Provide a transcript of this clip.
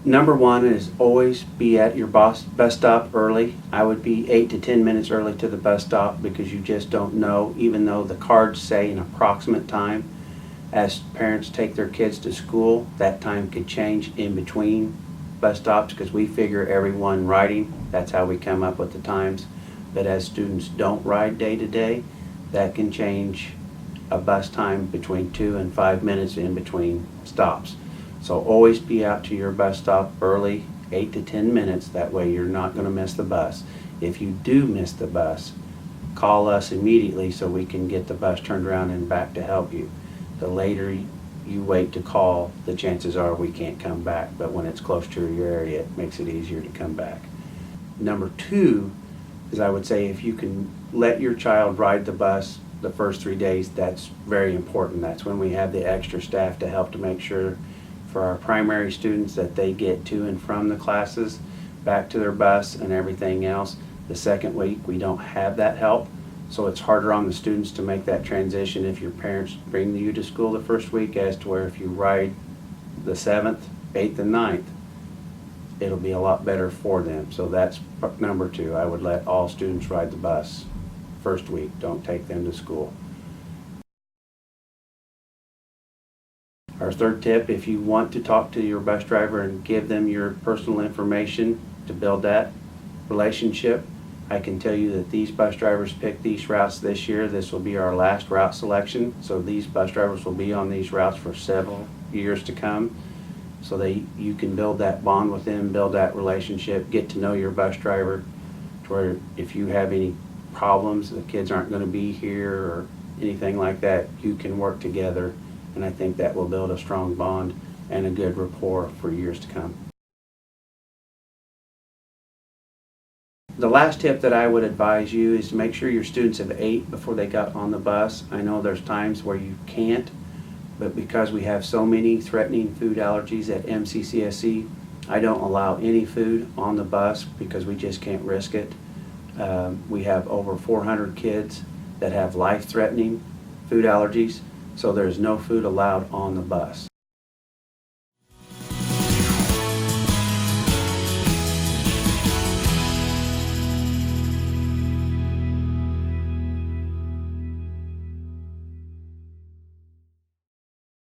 Number one is always be at your bus stop early. I would be 8 to 10 minutes early to the bus stop because you just don't know, even though the cards say an approximate time. As parents take their kids to school, that time could change in between bus stops because we figure everyone riding, that's how we come up with the times. But as students don't ride day to day, that can change a bus time between 2 and 5 minutes in between stops. So always be out to your bus stop early, 8 to 10 minutes. That way you're not going to miss the bus. If you do miss the bus, call us immediately so we can get the bus turned around and back to help you. The later you wait to call, the chances are we can't come back. But when it's close to your area, it makes it easier to come back. Number two is, I would say, if you can let your child ride the bus the first 3 days, that's very important. That's when we have the extra staff to help to make sure for our primary students that they get to and from the classes, back to their bus and everything else. The second week we don't have that help, so it's harder on the students to make that transition if your parents bring you to school the first week, as to where if you ride the 7th, 8th, and 9th, it'll be a lot better for them. So that's number two. I would let all students ride the bus first week. Don't take them to school. Our third tip, if you want to talk to your bus driver and give them your personal information to build that relationship, I can tell you that these bus drivers picked these routes this year. This will be our last route selection. So these bus drivers will be on these routes for several years to come. So you can build that bond with them, build that relationship, get to know your bus driver, to where if you have any problems, the kids aren't going to be here or anything like that, you can work together. And I think that will build a strong bond and a good rapport for years to come. The last tip that I would advise you is to make sure your students have ate before they got on the bus. I know there's times where you can't, but because we have so many threatening food allergies at MCCSC, I don't allow any food on the bus because we just can't risk it. We have over 400 kids that have life-threatening food allergies. So there's no food allowed on the bus.